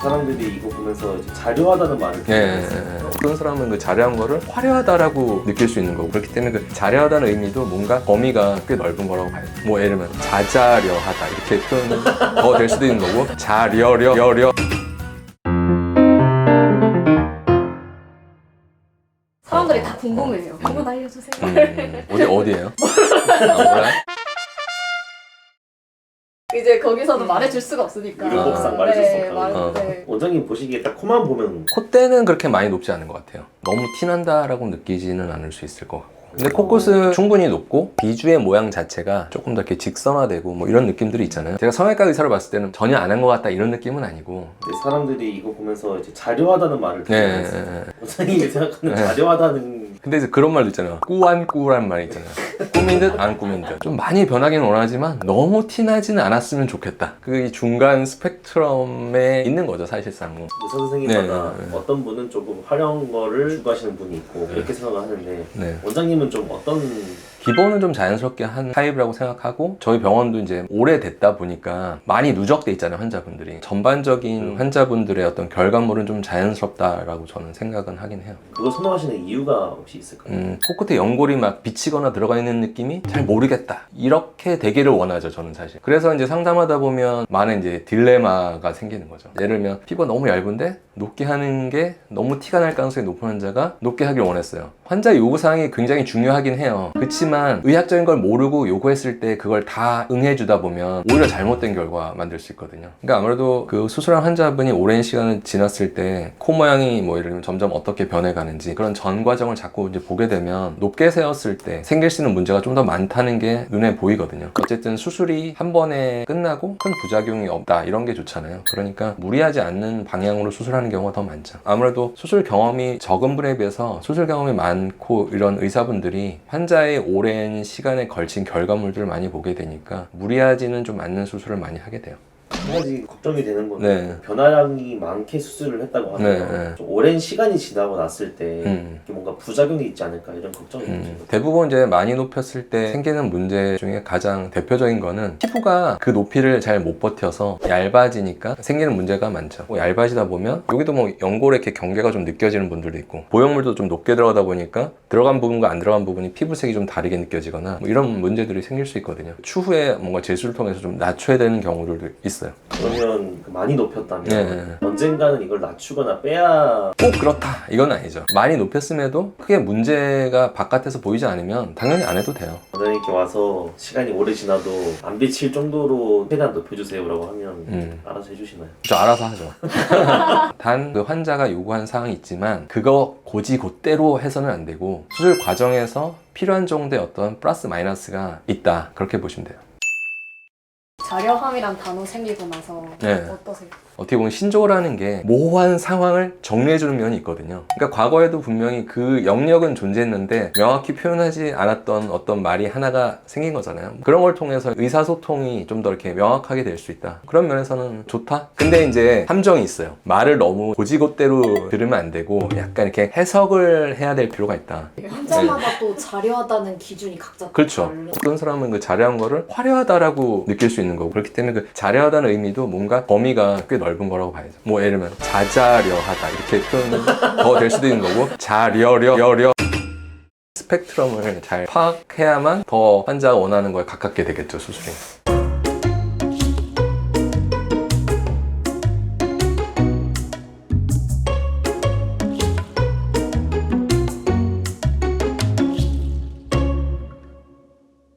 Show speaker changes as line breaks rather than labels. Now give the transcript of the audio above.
사람들이 이거 보면서 이제 자료하다는 말을
어떤 사람은 그 자려한 거를 화려하다라고 느낄 수 있는 거고, 그렇기 때문에 그 자려하다는 의미도 뭔가 범위가 꽤 넓은 거라고 봐요. 뭐 예를 들면 자자려하다 이렇게 표현은 더 될 수도 있는 거고, 자려려
사람들이 다 궁금해요. 그건 알려주세요.
어디예요? 몰라요?
이제 거기서는 말해줄 수가 없으니까.
율법상 말해줄 수 없다.
네.
원장님 보시기에 딱 코만 보면
콧대는 그렇게 많이 높지 않은 것 같아요. 너무 티난다라고 느끼지는 않을 수 있을 것 같고, 근데 코끝은 충분히 높고 비주의 모양 자체가 조금 더 이렇게 직선화되고 뭐 이런 느낌들이 있잖아요. 제가 성형외과 의사를 봤을 때는 전혀 안 한 것 같다 이런 느낌은 아니고,
사람들이 이거 보면서 이제 자료하다는 말을 들으면서 원장님이 생각하는 자료하다는
근데 이제 그런 말도 있잖아요. 꾸안꾸란 말이 있잖아요. 꾸민 듯 안 꾸민 듯. 좀 많이 변하기는 원하지만 너무 티나지는 않았으면 좋겠다. 그 중간 스펙트럼에 있는 거죠, 사실상.
의사 선생님마다 어떤 분은 조금 화려한 거를 추구하시는 분이 있고 그렇게 생각을 하는데 원장님은 좀 어떤
기본은 좀 자연스럽게 한 타입이라고 생각하고, 저희 병원도 이제 오래됐다 보니까 많이 누적돼 있잖아요, 환자분들이. 전반적인 환자분들의 어떤 결과물은 좀 자연스럽다라고 저는 생각은 하긴 해요.
그걸 선호하시는 이유가 혹시 있을까요?
코끝에 연골이 막 비치거나 들어가 있는 느낌이 잘 모르겠다, 이렇게 되기를 원하죠, 저는 사실. 그래서 이제 상담하다 보면 많은 이제 딜레마가 생기는 거죠. 예를 들면 피부가 너무 얇은데 높게 하는 게 너무 티가 날 가능성이 높은 환자가 높게 하길 원했어요. 환자 요구사항이 굉장히 중요하긴 해요. 그렇지만 의학적인 걸 모르고 요구했을 때 그걸 다 응해주다 보면 오히려 잘못된 결과 만들 수 있거든요. 그러니까 아무래도 그 수술한 환자분이 오랜 시간을 지났을 때 코 모양이 뭐 예를 들면 점점 어떻게 변해가는지 그런 전 과정을 자꾸 이제 보게 되면 높게 세웠을 때 생길 수 있는 문제가 좀 더 많다는 게 눈에 보이거든요. 어쨌든 수술이 한 번에 끝나고 큰 부작용이 없다, 이런 게 좋잖아요. 그러니까 무리하지 않는 방향으로 수술하는 경우가 더 많죠. 아무래도 수술 경험이 적은 분에 비해서 수술 경험이 많고 이런 의사분들이 환자의 오랜 시간에 걸친 결과물들을 많이 보게 되니까 무리하지는 좀 않는 수술을 많이 하게 돼요.
한 가지 걱정이 되는 건 변화량이 많게 수술을 했다고 하면 좀 오랜 시간이 지나고 났을 때 이렇게 뭔가 부작용이 있지 않을까 이런 걱정이 들어요.
대부분 이제 많이 높였을 때 생기는 문제 중에 가장 대표적인 거는 피부가 그 높이를 잘 못 버텨서 얇아지니까 생기는 문제가 많죠. 얇아지다 보면 여기도 뭐 연골에 이렇게 경계가 좀 느껴지는 분들도 있고, 보형물도 좀 높게 들어가다 보니까 들어간 부분과 안 들어간 부분이 피부색이 좀 다르게 느껴지거나 뭐 이런 문제들이 생길 수 있거든요. 추후에 뭔가 제술을 통해서 좀 낮춰야 되는 경우들도 있어요.
그러면 많이 높였다면 언젠가는 이걸 낮추거나 빼야
꼭 그렇다, 이건 아니죠. 많이 높였음에도 크게 문제가 바깥에서 보이지 않으면 당연히 안 해도 돼요.
원장님께 와서 시간이 오래 지나도 안 비칠 정도로 최대한 높여주세요 라고 하면 알아서 해주시나요?
저 알아서 하죠. 단 그 환자가 요구한 사항이 있지만 그거 곧대로 해서는 안 되고, 수술 과정에서 필요한 정도의 어떤 플러스 마이너스가 있다, 그렇게 보시면 돼요.
자려함이란 단어 생기고 나서 어떠세요?
어떻게 보면 신조어라는 게 모호한 상황을 정리해주는 면이 있거든요. 그러니까 과거에도 분명히 그 영역은 존재했는데 명확히 표현하지 않았던 어떤 말이 하나가 생긴 거잖아요. 그런 걸 통해서 의사소통이 좀 더 이렇게 명확하게 될 수 있다, 그런 면에서는 좋다. 근데 이제 함정이 있어요. 말을 너무 곧이곧대로 들으면 안 되고 약간 이렇게 해석을 해야 될 필요가 있다.
환자마다 또 자려하다는 기준이 각자
그렇죠. 어떤 사람은 그 자려한 거를 화려하다라고 느낄 수 있는 거고, 그렇기 때문에 그 자려하다는 의미도 뭔가 범위가 꽤 넓은 거라고 봐야죠. 뭐 예를 들면 자자려하다 이렇게 표현은 더 될 수도 있는 거고, 자려려 스펙트럼을 잘 파악해야만 더 환자가 원하는 거에 가깝게 되겠죠, 수술이.